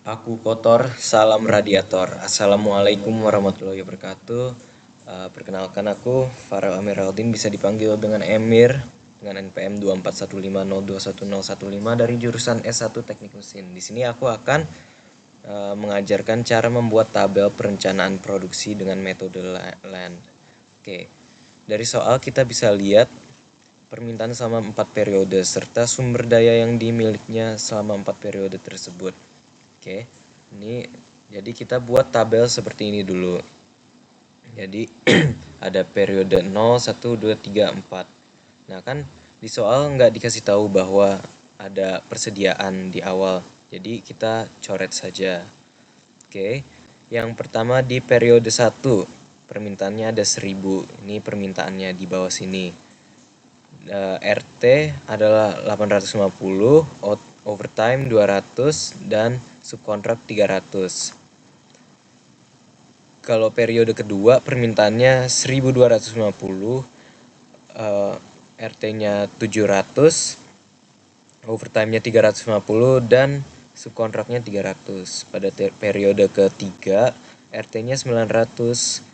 Aku kotor, salam radiator. Assalamualaikum warahmatullahi wabarakatuh. Perkenalkan aku Farel Amir Aldin, bisa dipanggil dengan Emir, dengan NPM 24150211015 dari jurusan S1 Teknik Mesin. Di sini aku akan mengajarkan cara membuat tabel perencanaan produksi dengan metode LAN. Oke, dari soal kita bisa lihat permintaan selama 4 periode serta sumber daya yang dimilikinya selama 4 periode tersebut. Oke, ini jadi kita buat tabel seperti ini dulu. Jadi ada periode 0, 1, 2, 3, 4. Nah kan di soal nggak dikasih tahu bahwa ada persediaan di awal. Jadi kita coret saja. Oke, yang pertama di periode 1 permintaannya ada 1000. Ini permintaannya di bawah sini. RT adalah 850, overtime 200, dan subkontrak 300. Kalau periode kedua permintaannya 1250, RT-nya 700, overtime-nya 350, dan subkontraknya 300. Pada periode ketiga RT-nya 900,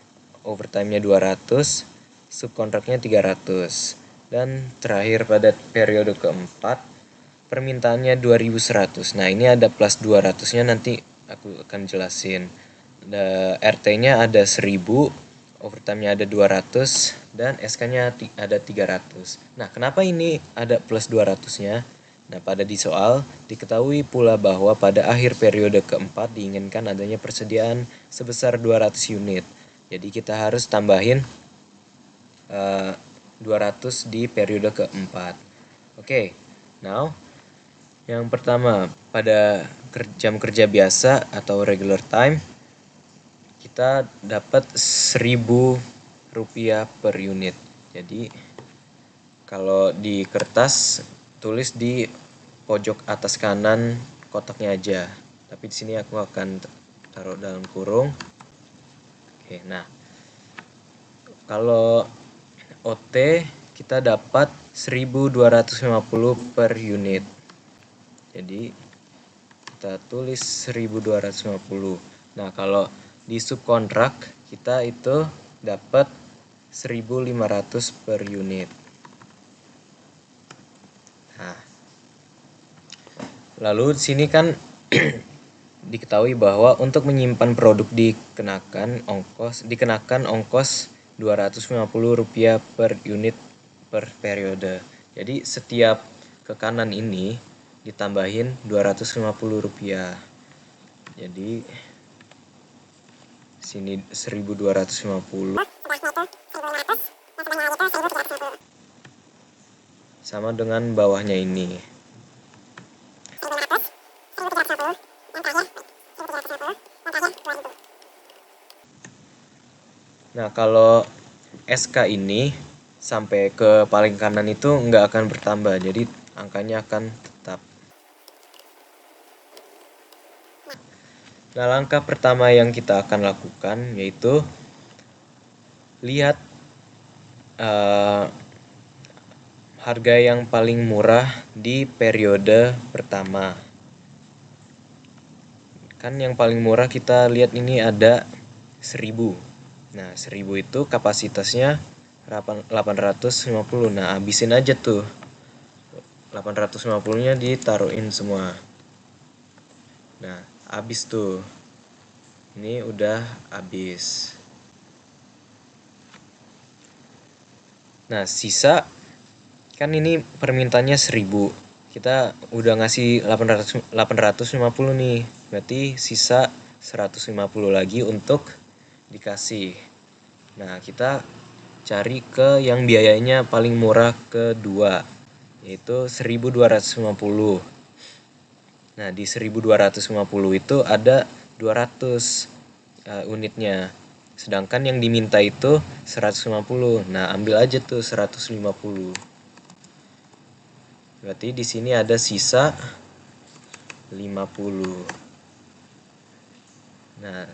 overtime-nya 200, subkontraknya 300. Dan terakhir pada periode keempat permintaannya 2100. Nah, ini ada plus 200-nya, nanti aku akan jelasin. RT-nya ada 1000, overtime-nya ada 200, dan SK-nya ada 300. Nah, kenapa ini ada plus 200-nya? Nah, pada di soal diketahui pula bahwa pada akhir periode keempat diinginkan adanya persediaan sebesar 200 unit. Jadi kita harus tambahin 200 di periode keempat. Oke, now yang pertama, pada jam kerja biasa atau regular time kita dapat 1000 rupiah per unit. Jadi kalau di kertas tulis di pojok atas kanan kotaknya aja. Tapi di sini aku akan taruh dalam kurung. Oke, nah kalau OT kita dapat 1250 per unit. Jadi kita tulis 1250. Nah, kalau di subkontrak kita itu dapat 1500 per unit. Nah, lalu di sini kan diketahui bahwa untuk menyimpan produk dikenakan ongkos 250 rupiah per unit per periode. Jadi setiap ke kanan ini ditambahin 250 rupiah. Jadi sini 1250 sama dengan bawahnya ini. Nah, kalau SK ini sampai ke paling kanan itu nggak akan bertambah, jadi angkanya akan tetap. Nah, langkah pertama yang kita akan lakukan yaitu lihat harga yang paling murah di periode pertama. Kan yang paling murah kita lihat ini ada 1000. Nah, 1000 itu kapasitasnya 850. Nah, habisin aja tuh. 850-nya ditaruhin semua. Nah, habis tuh. Ini udah habis. Nah, sisa kan ini permintaannya 1000. Kita udah ngasih 850 nih. Berarti sisa 150 lagi untuk dikasih. Nah, kita cari ke yang biayanya paling murah kedua, yaitu 1250. Nah, di 1250 itu ada 200 unitnya. Sedangkan yang diminta itu 150. Nah, ambil aja tuh 150. Berarti di sini ada sisa 50. Nah,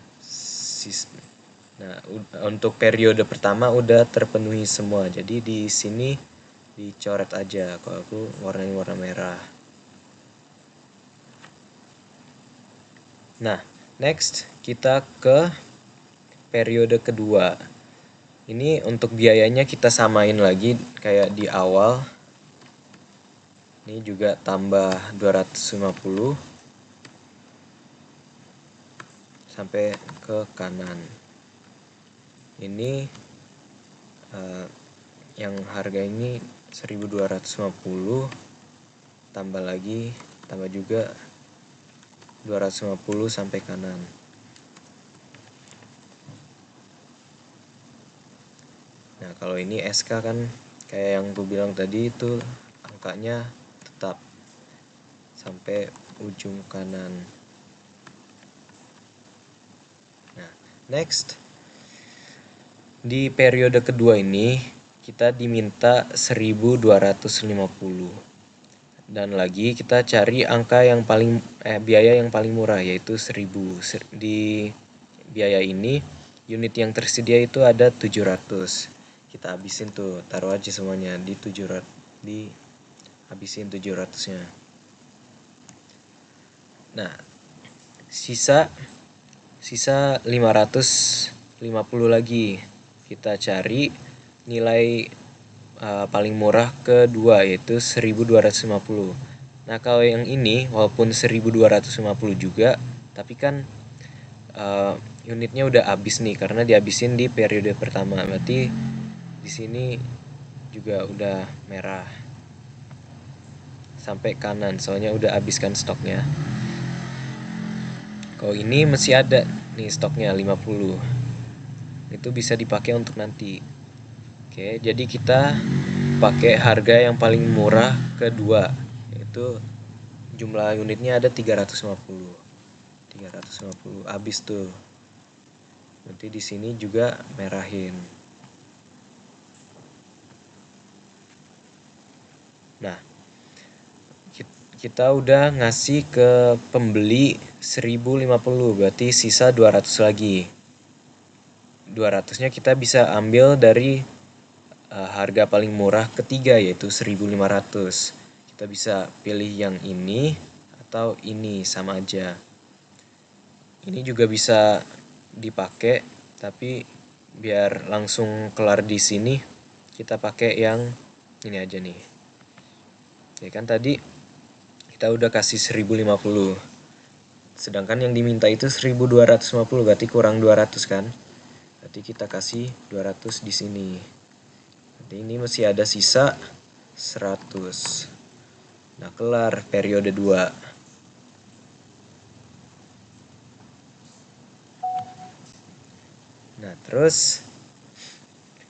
untuk periode pertama udah terpenuhi semua. Jadi di sini dicoret aja. Kalau aku warnanya warna merah. Nah, next kita ke periode kedua. Ini untuk biayanya kita samain lagi kayak di awal. Ini juga tambah 250 sampai ke kanan. Ini yang harga ini 1250 tambah juga 250 sampai kanan. Nah, kalau ini SK kan kayak yang gue bilang tadi itu angkanya tetap sampai ujung kanan. Nah, next di periode kedua ini kita diminta 1250. Dan lagi kita cari angka yang paling biaya yang paling murah yaitu 1000. Di biaya ini unit yang tersedia itu ada 700. Kita habisin tuh, taruh aja semuanya di 700, habisin 700-nya. Nah, sisa 550 lagi. Kita cari nilai paling murah kedua yaitu 1250. Nah, kalau yang ini walaupun 1250 juga, tapi kan unitnya udah habis nih karena dihabisin di periode pertama. Berarti di sini juga udah merah sampai kanan soalnya udah habiskan stoknya. Kalau ini masih ada nih stoknya 50. Itu bisa dipakai untuk nanti. Oke, jadi kita pakai harga yang paling murah kedua, yaitu jumlah unitnya ada 350 habis tuh. Nanti di sini juga merahin. Nah, kita udah ngasih ke pembeli 1050, berarti sisa 200 lagi. 200-nya kita bisa ambil dari harga paling murah ketiga yaitu 1500. Kita bisa pilih yang ini atau ini, sama aja. Ini juga bisa dipakai, tapi biar langsung kelar di sini kita pakai yang ini aja nih. Ya kan tadi kita udah kasih 1050. Sedangkan yang diminta itu 1250, berarti kurang 200 kan? Berarti kita kasih 200 di sini. Berarti ini masih ada sisa 100. Nah, kelar periode 2. Nah, terus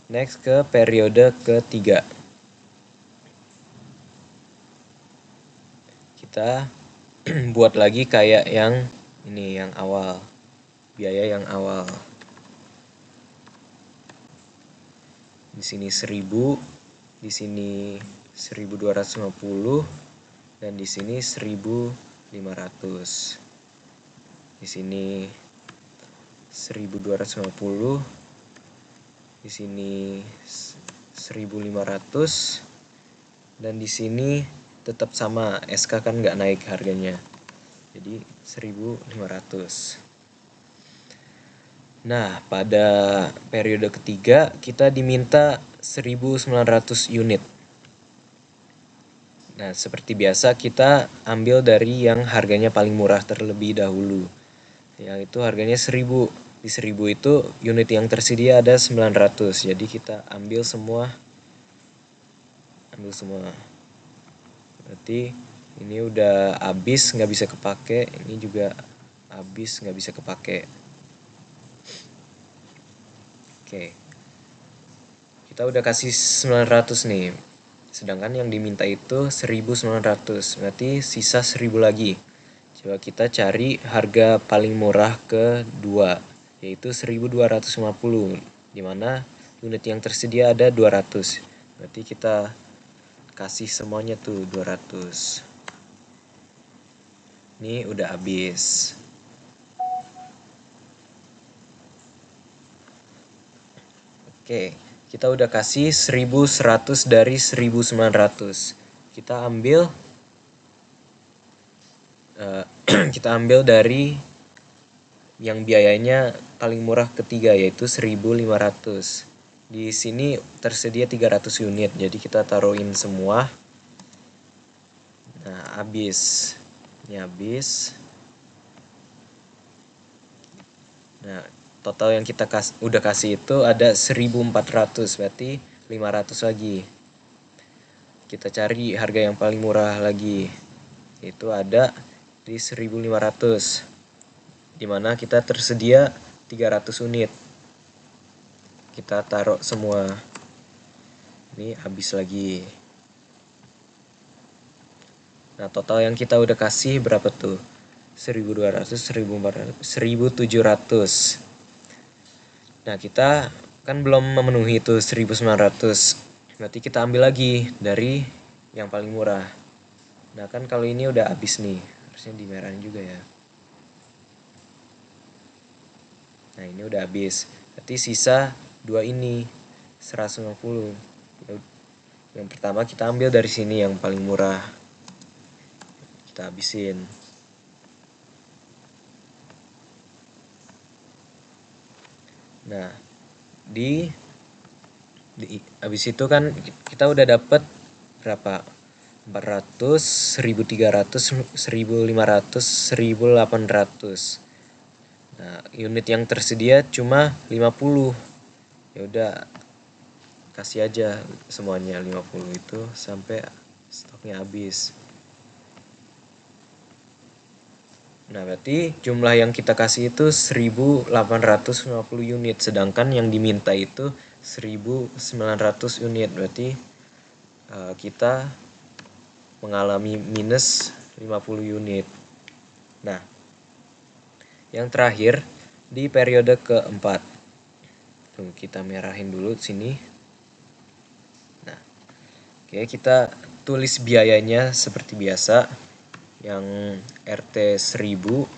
next ke periode ketiga. Kita buat lagi kayak yang ini, yang awal. Biaya yang awal. Di sini 1000, di sini 1250, dan di sini 1500. Di sini 1250, di sini 1500, dan di sini tetap sama, SK kan nggak naik harganya, jadi 1500. Nah, pada periode ketiga kita diminta 1900 unit. Nah, seperti biasa kita ambil dari yang harganya paling murah terlebih dahulu. Yang itu harganya 1000. Di 1000 itu unit yang tersedia ada 900. Jadi kita ambil semua. Berarti ini udah habis, nggak bisa kepake. Ini juga habis, nggak bisa kepake. Oke. Kita udah kasih 900 nih. Sedangkan yang diminta itu 1900. Berarti sisa 1000 lagi. Coba kita cari harga paling murah kedua, yaitu 1250, dimana unit yang tersedia ada 200. Berarti kita kasih semuanya tuh 200. Ini udah habis. Oke, kita udah kasih 1100 dari 1900. Kita ambil dari yang biayanya paling murah ketiga, yaitu 1.500. Di sini tersedia 300 unit, jadi kita taruhin semua. Nah, habis. Ini habis. Nah, total yang kita udah kasih itu ada 1.400, berarti 500 lagi. Kita cari harga yang paling murah lagi. Itu ada di 1.500. Dimana kita tersedia 300 unit. Kita taruh semua. Ini habis lagi. Nah, total yang kita udah kasih berapa tuh? 1.200, 1.400, 1.700. Nah, kita kan belum memenuhi itu 1.900. Berarti kita ambil lagi dari yang paling murah. Nah, kan kalau ini udah habis nih. Harusnya dimerahin juga ya. Nah, ini udah habis. Berarti sisa dua ini 150. Yang pertama kita ambil dari sini yang paling murah. Kita habisin. Nah, habis itu kan kita udah dapat berapa? 400, 1.300, 1.500, 1.800. Nah, unit yang tersedia cuma 50. Ya udah, kasih aja semuanya 50 itu sampai stoknya habis. Nah, berarti jumlah yang kita kasih itu 1.850 unit, sedangkan yang diminta itu 1.900 unit. Berarti kita mengalami minus 50 unit. Nah, yang terakhir di periode keempat. Tuh, kita merahin dulu sini. Nah, oke, kita tulis biayanya seperti biasa. Yang RT 1.000,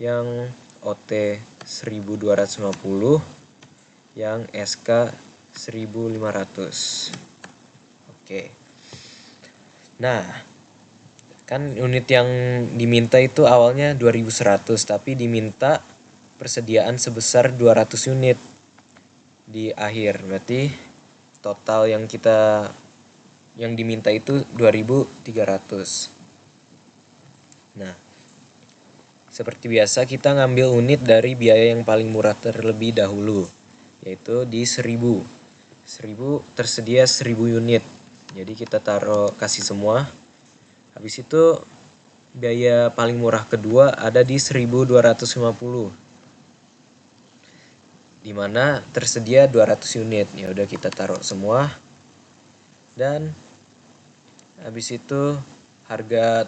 yang OT 1.250, yang SK 1.500. Oke. Nah, kan unit yang diminta itu awalnya 2.100, tapi diminta persediaan sebesar 200 unit di akhir. Berarti total yang diminta itu 2.300. Nah, seperti biasa kita ngambil unit dari biaya yang paling murah terlebih dahulu, yaitu di 1.000. 1.000 tersedia 1.000 unit. Jadi kita kasih semua. Habis itu biaya paling murah kedua ada di 1.250. Dimana tersedia 200 unit. Ya udah, kita taruh semua. Dan habis itu harga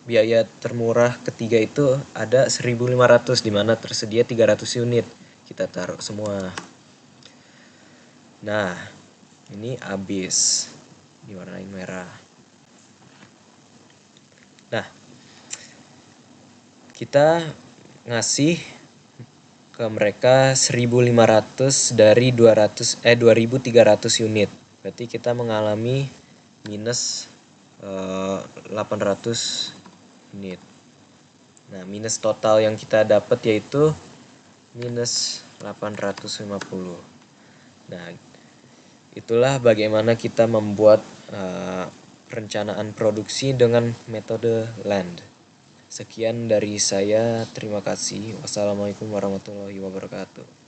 biaya termurah ketiga itu ada 1.500, dimana tersedia 300 unit. Kita taruh semua. Nah, ini habis, diwarnain merah. Nah, kita ngasih ke mereka 1.500 dari 2.300 unit. Berarti kita mengalami minus 800 unit. Nah, minus total yang kita dapat yaitu minus 850. Nah, itulah bagaimana kita membuat perencanaan produksi dengan metode LAND. Sekian dari saya, terima kasih. Wassalamualaikum warahmatullahi wabarakatuh.